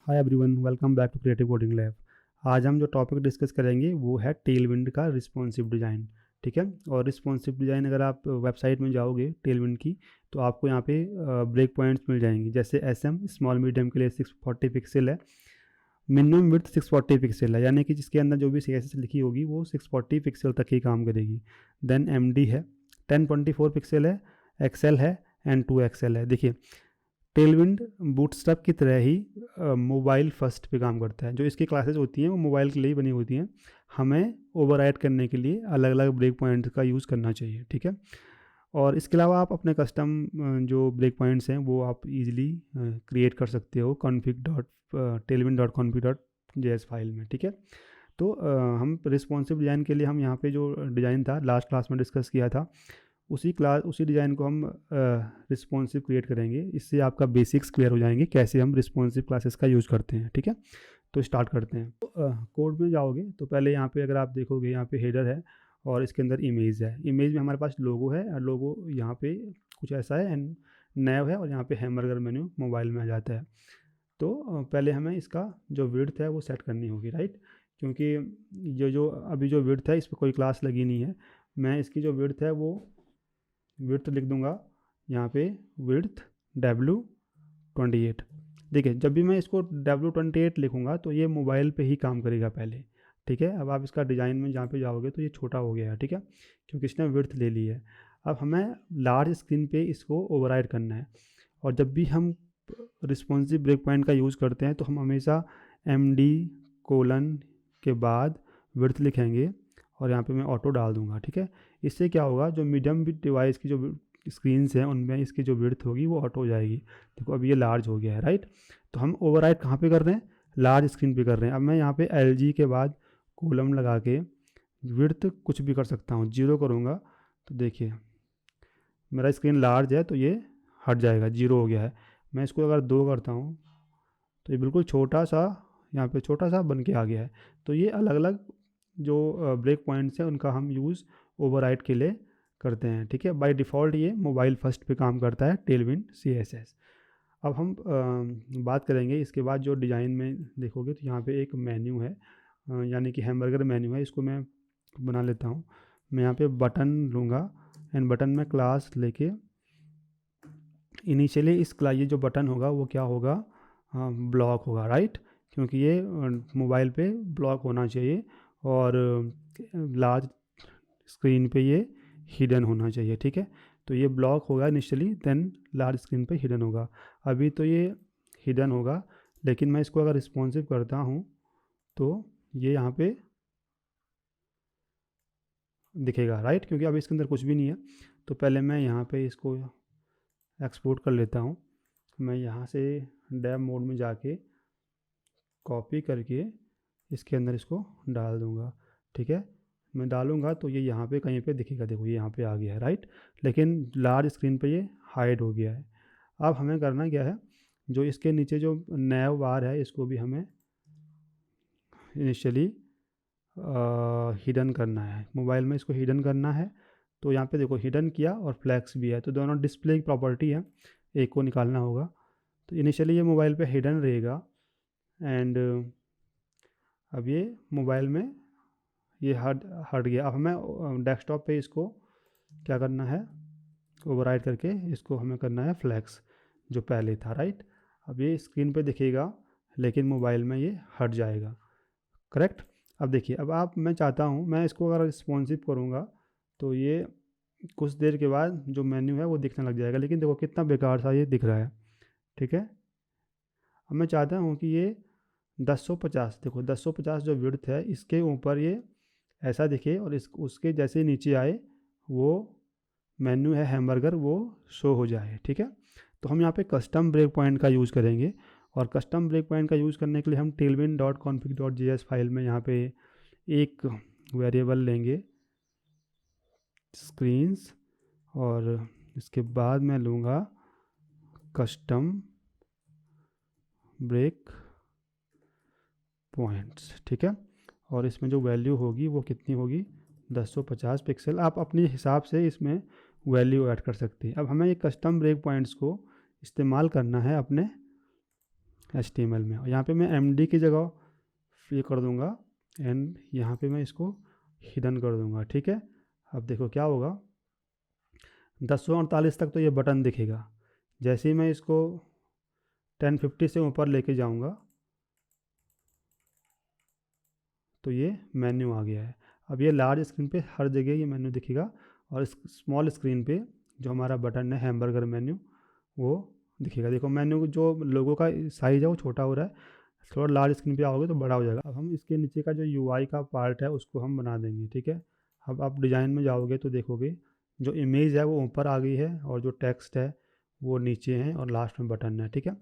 Hi everyone, welcome back to creative coding lab. आज हम जो टॉपिक डिस्कस करेंगे वो है टेलविंड का रिस्पॉन्सिव डिज़ाइन। ठीक है। और रिस्पॉन्सिव डिज़ाइन अगर आप वेबसाइट में जाओगे टेलविंड की, तो आपको यहाँ पे ब्रेक पॉइंट्स मिल जाएंगे। जैसे SM स्मॉल मीडियम के लिए 640 पिक्सल है, मिनिमम विड्थ 640 पिक्सल है, यानी कि जिसके अंदर जो भी CSS लिखी होगी वो 640 पिक्सल तक ही काम करेगी। देन MD है, 1024 पिक्सल है, XL है एंड 2XL है। देखिए, टेलविंड बूटस्ट्रैप की तरह ही मोबाइल फर्स्ट पे काम करता है। जो इसकी क्लासेस होती हैं वो मोबाइल के लिए ही बनी होती हैं। हमें ओवरराइड करने के लिए अलग अलग ब्रेक पॉइंट का यूज़ करना चाहिए। ठीक है। और इसके अलावा आप अपने कस्टम जो ब्रेक पॉइंट्स हैं वो आप इजीली क्रिएट कर सकते हो config.tailwind.config.js फाइल में। ठीक है। तो हम रिस्पॉन्सिव डिज़ाइन के लिए हम यहाँ पे जो डिज़ाइन था लास्ट क्लास में डिस्कस किया था, उसी डिज़ाइन को हम रिस्पॉन्सिव क्रिएट करेंगे। इससे आपका बेसिक्स क्लियर हो जाएंगे कैसे हम रिस्पॉन्सिव क्लासेस का यूज़ करते हैं। ठीक है। तो स्टार्ट करते हैं। तो कोड में जाओगे तो पहले यहाँ पे अगर आप देखोगे, यहाँ पे हेडर है और इसके अंदर इमेज है। इमेज में हमारे पास लोगो है और लोगो यहाँ पे कुछ ऐसा है एंड नैव है और यहाँ पे हैमबर्गर मेन्यू मोबाइल में आ जाता है। तो पहले हमें इसका जो विड्थ है वो सेट करनी होगी, राइट। क्योंकि जो अभी जो विड्थ है इस पर कोई क्लास लगी नहीं है। मैं इसकी जो विड्थ है वो विड्थ लिख दूंगा यहाँ पे, विड्थ W28। देखिए, जब भी मैं इसको W28 लिखूंगा तो ये मोबाइल पे ही काम करेगा पहले। ठीक है। अब आप इसका डिज़ाइन में जहाँ पे जाओगे तो ये छोटा हो गया है। ठीक है, क्योंकि इसने विड्थ ले ली है। अब हमें लार्ज स्क्रीन पे इसको ओवरराइड करना है। और जब भी हम रिस्पॉन्सिव ब्रेक पॉइंट का यूज़ करते हैं तो हम हमेशा MD कोलन के बाद विड्थ लिखेंगे और यहाँ पे मैं ऑटो डाल दूंगा। ठीक है। इससे क्या होगा, जो मीडियम डिवाइस की जो स्क्रीन्स हैं उनमें इसकी जो विड्थ होगी वो ऑटो हो जाएगी। देखो अब ये लार्ज हो गया है, राइट। तो हम ओवरराइड कहाँ पे कर रहे हैं, लार्ज स्क्रीन पे कर रहे हैं। अब मैं यहाँ पे LG के बाद कोलम लगा के विड्थ कुछ भी कर सकता हूँ, 0 करूँगा तो देखिए मेरा स्क्रीन लार्ज है तो ये हट जाएगा, 0 हो गया है। मैं इसको अगर 2 करता हूँ तो ये बिल्कुल छोटा सा, यहाँ पे छोटा सा बन के आ गया है। तो ये अलग अलग जो ब्रेक पॉइंट्स हैं उनका हम यूज़ ओवरराइड के लिए करते हैं। ठीक है। बाय डिफ़ॉल्ट ये मोबाइल फर्स्ट पे काम करता है टेलविंड CSS। अब हम बात करेंगे इसके बाद जो डिज़ाइन में देखोगे तो यहाँ पे एक मेन्यू है, यानी कि हैमबर्गर मेन्यू है। इसको मैं बना लेता हूँ। मैं यहाँ पे बटन लूँगा एंड बटन में क्लास लेके इनिशियली ये जो बटन होगा वो क्या होगा, ब्लॉक होगा, राइट। क्योंकि ये मोबाइल पे ब्लॉक होना चाहिए और लार्ज स्क्रीन पे ये हिडन होना चाहिए। ठीक है। तो ये ब्लॉक होगा इनिशियली, देन लार्ज स्क्रीन पे हिडन होगा। अभी तो ये हिडन होगा, लेकिन मैं इसको अगर रिस्पॉन्सिव करता हूँ तो ये यहाँ पे दिखेगा, राइट। क्योंकि अभी इसके अंदर कुछ भी नहीं है। तो पहले मैं यहाँ पे इसको एक्सपोर्ट कर लेता हूँ। मैं यहाँ से डेव मोड में जाके कॉपी करके इसके अंदर इसको डाल दूँगा। ठीक है। मैं डालूँगा तो ये यहाँ पे कहीं पे दिखेगा। देखो ये यहाँ पे आ गया है, राइट। लेकिन लार्ज स्क्रीन पे ये हाइड हो गया है। अब हमें करना क्या है, जो इसके नीचे जो नैव बार है इसको भी हमें इनिशियली हिडन करना है। मोबाइल में इसको हिडन करना है। तो यहाँ पे देखो हिडन किया और फ्लैक्स भी है, तो दोनों डिस्प्ले की प्रॉपर्टी है, एक को निकालना होगा। तो इनिशियली ये मोबाइल पे हिडन रहेगा एंड अब ये मोबाइल में ये हट गया। अब हमें डेस्कटॉप पे इसको क्या करना है, ओवरराइड करके इसको हमें करना है फ्लैक्स, जो पहले था, राइट। अब ये स्क्रीन पे दिखेगा लेकिन मोबाइल में ये हट जाएगा, करेक्ट। अब देखिए, अब मैं चाहता हूँ मैं इसको अगर रिस्पॉन्सिव करूँगा तो ये कुछ देर के बाद जो मेन्यू है वो दिखने लग जाएगा। लेकिन देखो कितना बेकार सा ये दिख रहा है। ठीक है। अब मैं चाहता हूँ कि ये 1050, देखो 1050 जो विड्थ है इसके ऊपर ये ऐसा दिखे और उसके जैसे नीचे आए वो मेन्यू है हैमबर्गर वो शो हो जाए। ठीक है। तो हम यहाँ पे कस्टम ब्रेक पॉइंट का यूज़ करेंगे और कस्टम ब्रेक पॉइंट का यूज़ करने के लिए हम tailwind.config.js फाइल में यहाँ पे एक वेरिएबल लेंगे स्क्रीन्स और इसके बाद मैं लूँगा कस्टम ब्रेक पॉइंट्स। ठीक है। और इसमें जो वैल्यू होगी वो कितनी होगी, 1050 पिक्सल। आप अपने हिसाब से इसमें वैल्यू ऐड कर सकते हैं। अब हमें ये कस्टम ब्रेक पॉइंट्स को इस्तेमाल करना है अपने HTML में। और यहाँ पे मैं MD की जगह ये कर दूँगा एंड यहाँ पे मैं इसको हिडन कर दूँगा, ठीक है। अब देखो क्या होगा, 10:48 तक तो ये बटन दिखेगा। जैसे ही मैं इसको 10:50 से ऊपर लेके जाऊँगा तो ये मेन्यू आ गया है। अब ये लार्ज स्क्रीन पे हर जगह ये मेन्यू दिखेगा और इस स्मॉल स्क्रीन पे जो हमारा बटन है हैमबर्गर मेन्यू वो दिखेगा। देखो मेन्यू जो लोगो का साइज़ है वो छोटा हो रहा है, थोड़ा लार्ज स्क्रीन पे आओगे तो बड़ा हो जाएगा। अब हम इसके नीचे का जो UI का पार्ट है उसको हम बना देंगे, ठीक है। अब आप डिज़ाइन में जाओगे तो देखोगे जो इमेज है वो ऊपर आ गई है और जो टेक्स्ट है वो नीचे है और लास्ट में बटन है, ठीक है।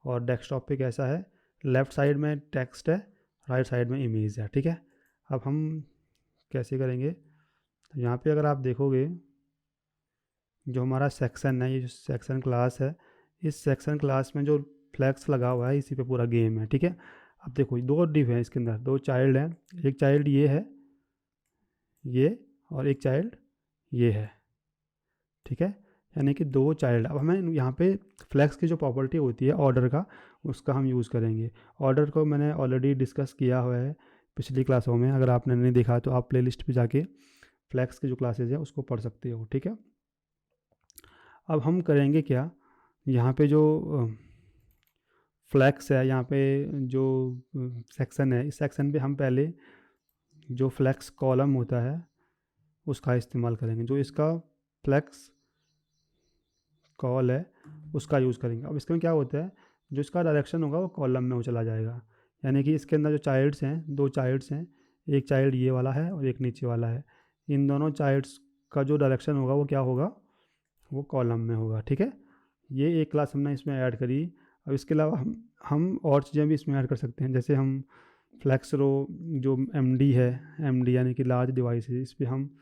और डेस्कटॉप पे कैसा है, लेफ़्ट साइड में टेक्स्ट है, राइट साइड में इमेज है, ठीक है। अब हम कैसे करेंगे, तो यहाँ पे अगर आप देखोगे जो हमारा सेक्शन है, ये जो सेक्शन क्लास है, इस सेक्शन क्लास में जो फ्लैक्स लगा हुआ है इसी पे पूरा गेम है, ठीक है। अब देखो दो डिव हैं इसके अंदर, दो चाइल्ड हैं, एक चाइल्ड ये है ये और एक चाइल्ड ये है, ठीक है। यानी कि दो चाइल्ड। अब हमें यहाँ पे फ्लैक्स की जो प्रॉपर्टी होती है ऑर्डर का, उसका हम यूज़ करेंगे। ऑर्डर को मैंने ऑलरेडी डिस्कस किया हुआ है पिछली क्लासों में, अगर आपने नहीं देखा तो आप प्लेलिस्ट पे जाके फ्लैक्स की जो क्लासेज है उसको पढ़ सकते हो, ठीक है। अब हम करेंगे क्या, यहाँ पे जो फ्लैक्स है, यहाँ पे जो सेक्शन है, इस सेक्शन पे हम पहले जो फ्लैक्स कॉलम होता है उसका इस्तेमाल करेंगे। जो इसका फ्लैक्स कॉल है उसका यूज़ करेंगे। अब इसके में क्या होता है, जो इसका डायरेक्शन होगा वो कॉलम में वो चला जाएगा। यानी कि इसके अंदर जो चाइल्ड्स हैं, दो चाइल्ड्स हैं, एक चाइल्ड ये वाला है और एक नीचे वाला है। इन दोनों चाइल्ड्स का जो डायरेक्शन होगा वो क्या होगा, वो कॉलम में होगा, ठीक है। ये एक क्लास हमने इसमें ऐड करी। अब इसके अलावा हम और चीज़ें भी इसमें ऐड कर सकते हैं। जैसे हम फ्लैक्स रो जो MD है, MD यानी कि लार्ज डिवाइस है, इस पर हम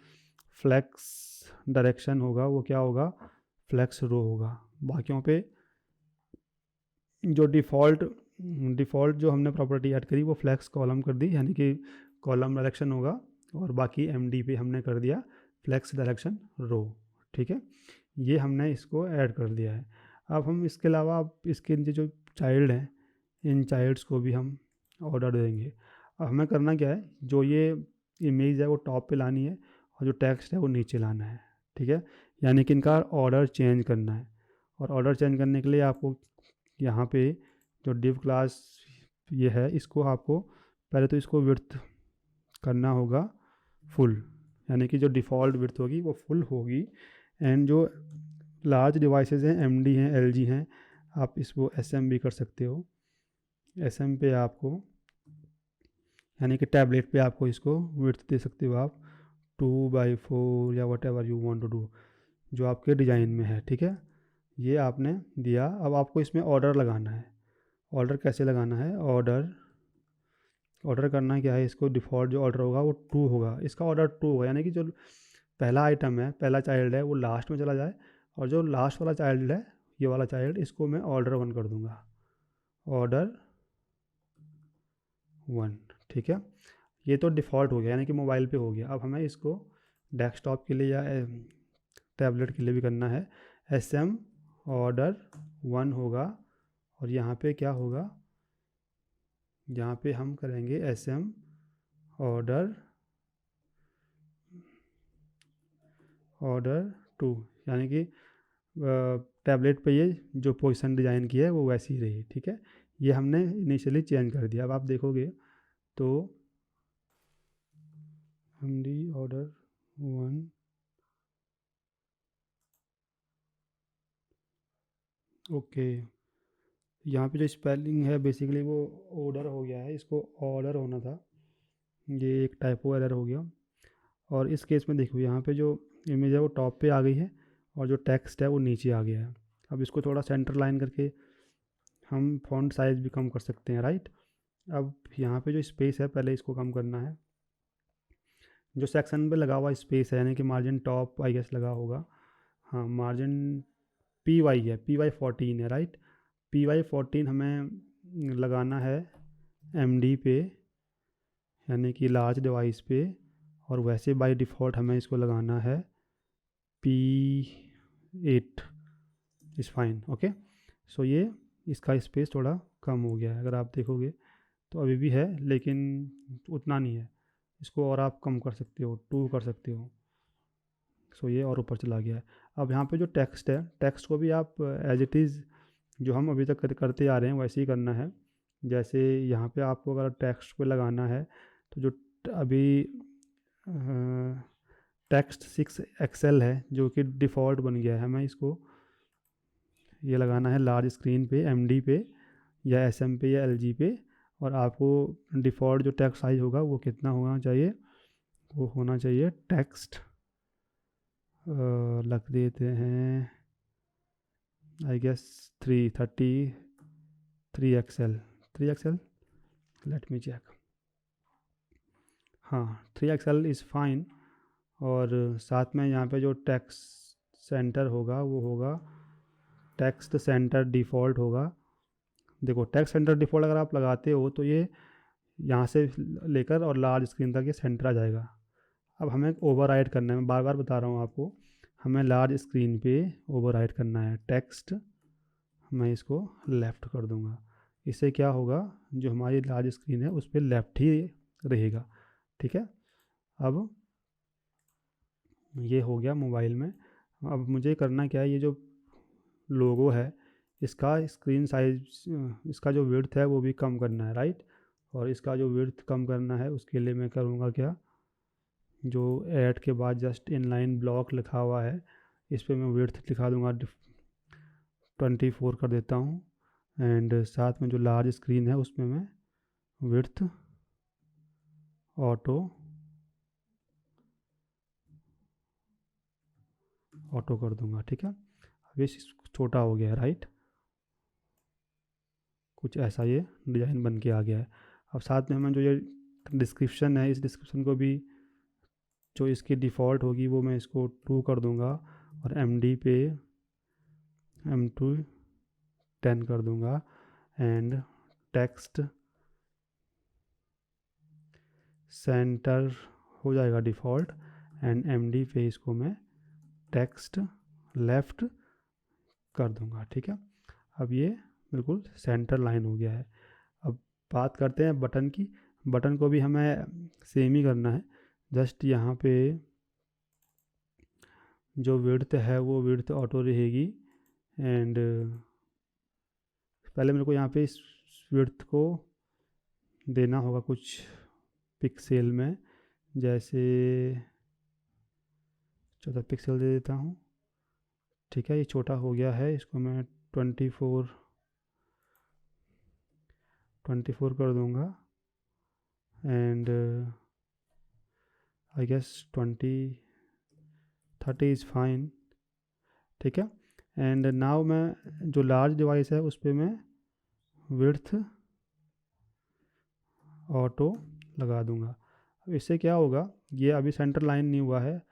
फ्लैक्स डायरेक्शन होगा वो क्या होगा, फ्लैक्स रो होगा। बाकियों पे जो डिफ़ॉल्ट जो हमने प्रॉपर्टी ऐड करी वो फ्लैक्स कॉलम कर दी, यानी कि कॉलम डायरेक्शन होगा। और बाकी MD पे हमने कर दिया फ्लैक्स डायरेक्शन रो, ठीक है। ये हमने इसको ऐड कर दिया है। अब हम इसके अलावा अब इसके नीचे जो चाइल्ड हैं, इन चाइल्ड्स को भी हम ऑर्डर देंगे। अब हमें करना क्या है, जो ये इमेज है वो टॉप पे लानी है और जो टेक्स्ट है वो नीचे लाना है, ठीक है। यानी कि इनका ऑर्डर चेंज करना है। और ऑर्डर चेंज करने के लिए आपको यहाँ पे जो डिव क्लास ये है, इसको आपको पहले तो इसको विड्थ करना होगा फुल, यानी कि जो डिफ़ॉल्ट विड्थ होगी वो फुल होगी। एंड जो लार्ज डिवाइसेस हैं, MD हैं, LG हैं, आप इसको SM भी कर सकते हो। SM पे आपको यानी कि टैबलेट पे आपको इसको विड्थ दे सकते हो आप 2/4 या whatever you want to do, जो आपके डिज़ाइन में है, ठीक है। ये आपने दिया। अब आपको इसमें ऑर्डर लगाना है। ऑर्डर कैसे लगाना है, ऑर्डर करना क्या है, इसको डिफ़ॉल्ट जो ऑर्डर होगा वो 2 होगा, इसका ऑर्डर 2 होगा। यानी कि जो पहला आइटम है, पहला चाइल्ड है वो लास्ट में चला जाए, और जो लास्ट वाला चाइल्ड है, ये वाला चाइल्ड, इसको मैं ऑर्डर 1 कर दूंगा, ऑर्डर 1, ठीक है। ये तो डिफ़ॉल्ट हो गया, यानी कि मोबाइल पे हो गया। अब हमें इसको डेस्कटॉप के लिए या टैबलेट के लिए भी करना है। SM ऑर्डर 1 होगा और यहाँ पे क्या होगा, यहाँ पे हम करेंगे SM ऑर्डर 2, यानी कि टैबलेट पे ये जो पोजीशन डिज़ाइन की है वो वैसी ही रही, ठीक है। ये हमने इनिशियली चेंज कर दिया। अब आप देखोगे तो MD ऑर्डर 1, ओके। यहाँ पे जो स्पेलिंग है बेसिकली वो ऑर्डर हो गया है, इसको ऑर्डर होना था, ये एक टाइपो एरर हो गया। और इस केस में देखो यहाँ पे जो इमेज है वो टॉप पे आ गई है और जो टेक्स्ट है वो नीचे आ गया है। अब इसको थोड़ा सेंटर लाइन करके हम फॉन्ट साइज़ भी कम कर सकते हैं, राइट। अब यहाँ पे जो स्पेस है पहले इसको कम करना है। जो सेक्शन पे लगा हुआ स्पेस है, यानी कि मार्जिन टॉप आई गेस लगा होगा, हाँ मार्जिन PY है, PY 14 है, राइट। PY 14 हमें लगाना है MD पे, यानी कि लार्ज डिवाइस पे, और वैसे बाय डिफ़ॉल्ट हमें इसको लगाना है P8 इज़ फाइन, ओके। सो ये इसका स्पेस थोड़ा कम हो गया है, अगर आप देखोगे तो अभी भी है लेकिन उतना नहीं है, इसको और आप कम कर सकते हो, 2 कर सकते हो। सो ये और ऊपर चला गया है। अब यहाँ पे जो टेक्स्ट है, टेक्स्ट को भी आप एज इट इज़ जो हम अभी तक करते आ रहे हैं वैसे ही करना है। जैसे यहाँ पे आपको अगर टेक्स्ट पे लगाना है तो जो अभी टेक्स्ट 6 एक्सेल है जो कि डिफ़ॉल्ट बन गया है, हमें इसको ये लगाना है लार्ज स्क्रीन पे, एमडी पे या एसएम पे या एलजी पे। और आपको डिफ़ॉल्ट जो टेक्स्ट साइज़ होगा वो कितना होना चाहिए, वो होना चाहिए टेक्स्ट लग देते हैं I guess 3 XL, 3 XL, let me check. हाँ 3 एक्सेल इज़ फाइन। और साथ में यहाँ पे जो टेक्स्ट सेंटर होगा वो होगा टेक्स्ट सेंटर डिफ़ॉल्ट होगा। देखो टेक्स्ट सेंटर डिफ़ॉल्ट अगर आप लगाते हो तो ये यहाँ से लेकर और लार्ज स्क्रीन तक ये सेंटर आ जाएगा। अब हमें ओवरराइड करना है, मैं बार बार बता रहा हूँ आपको, हमें लार्ज स्क्रीन पे ओवरराइड करना है टेक्स्ट। मैं इसको लेफ़्ट कर दूँगा, इससे क्या होगा, जो हमारी लार्ज स्क्रीन है उस पर लेफ़्ट ही रहेगा। ठीक है, अब ये हो गया मोबाइल में। अब मुझे करना क्या है, ये जो लोगो है इसका स्क्रीन साइज, इसका जो विड्थ है वो भी कम करना है, राइट। और इसका जो विड्थ कम करना है उसके लिए मैं करूँगा क्या, जो ऐड के बाद जस्ट इनलाइन ब्लॉक लिखा हुआ है इस पर मैं विड्थ लिखा दूँगा 24 कर देता हूँ। एंड साथ में जो लार्ज स्क्रीन है उसमें मैं विड्थ ऑटो कर दूँगा। ठीक है, अब ये छोटा हो गया है, राइट। कुछ ऐसा ये डिज़ाइन बन के आ गया है। अब साथ में हमें जो ये डिस्क्रिप्शन है, इस डिस्क्रिप्शन को भी जो इसकी डिफ़ॉल्ट होगी वो मैं इसको 2 कर दूँगा और एमडी पे M2 10 कर दूँगा। एंड टेक्स्ट सेंटर हो जाएगा डिफ़ॉल्ट एंड एमडी पे इसको मैं टेक्स्ट लेफ़्ट कर दूँगा। ठीक है, अब ये बिल्कुल सेंटर लाइन हो गया है। अब बात करते हैं बटन की। बटन को भी हमें सेम ही करना है, जस्ट यहाँ पे जो विड्थ है वो विड्थ ऑटो रहेगी। एंड पहले मेरे को यहाँ पे इस विड्थ को देना होगा कुछ पिक्सेल में, जैसे 14 पिक्सल दे देता हूँ। ठीक है, ये छोटा हो गया है, इसको मैं 24 कर दूँगा। And I guess 30 is fine. ठीक है, एंड नाउ मैं जो लार्ज डिवाइस है उस पर मैं विड्थ ऑटो लगा दूंगा। अब इससे क्या होगा, ये अभी सेंटर लाइन नहीं हुआ है,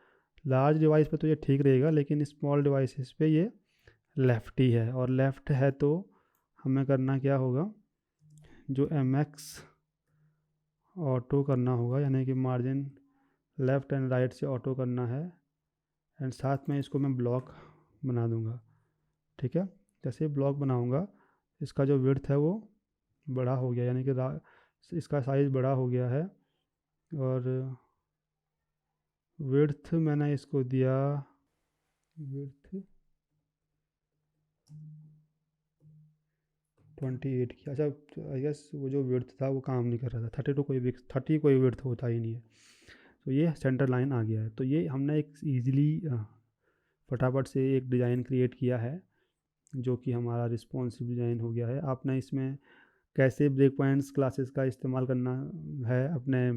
लार्ज डिवाइस पे तो ये ठीक रहेगा लेकिन स्मॉल डिवाइसेस पे ये लेफ़्ट ही है। और लेफ़्ट है तो हमें करना क्या होगा, जो MX ऑटो करना होगा, यानी कि मार्जिन लेफ़्ट एंड राइट से ऑटो करना है। एंड साथ में इसको मैं ब्लॉक बना दूंगा। ठीक है, जैसे ब्लॉक बनाऊंगा इसका जो विड्थ है वो बड़ा हो गया, यानी कि इसका साइज़ बड़ा हो गया है। और विड्थ मैंने इसको दिया विड्थ 28 की। अच्छा आई गेस वो जो विड्थ था वो काम नहीं कर रहा था, 30 कोई विड्थ होता ही नहीं है। तो ये सेंटर लाइन आ गया है। तो ये हमने एक ईज़िली फटाफट से एक डिज़ाइन क्रिएट किया है जो कि हमारा रिस्पॉन्सिव डिज़ाइन हो गया है। आपने इसमें कैसे ब्रेक पॉइंट्स क्लासेस का इस्तेमाल करना है अपने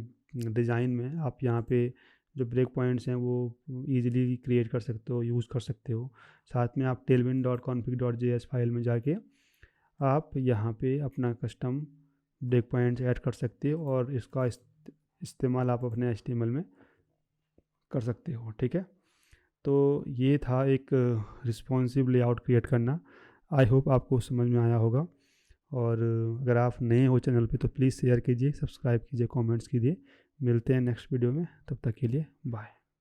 डिज़ाइन में, आप यहाँ पे जो ब्रेक पॉइंट्स हैं वो इजीली क्रिएट कर सकते हो, यूज़ कर सकते हो। साथ में आप tailwind.config.js फाइल में जाके आप यहाँ पे अपना कस्टम ब्रेक पॉइंट्स ऐड कर सकते हो और इसका इस्तेमाल आप अपने HTML में कर सकते हो। ठीक है, तो ये था एक रिस्पॉन्सिव लेआउट क्रिएट करना। आई होप आपको समझ में आया होगा। और अगर आप नए हो चैनल पे तो प्लीज़ शेयर कीजिए, सब्सक्राइब कीजिए, कमेंट्स कीजिए। मिलते हैं नेक्स्ट वीडियो में, तब तक के लिए बाय।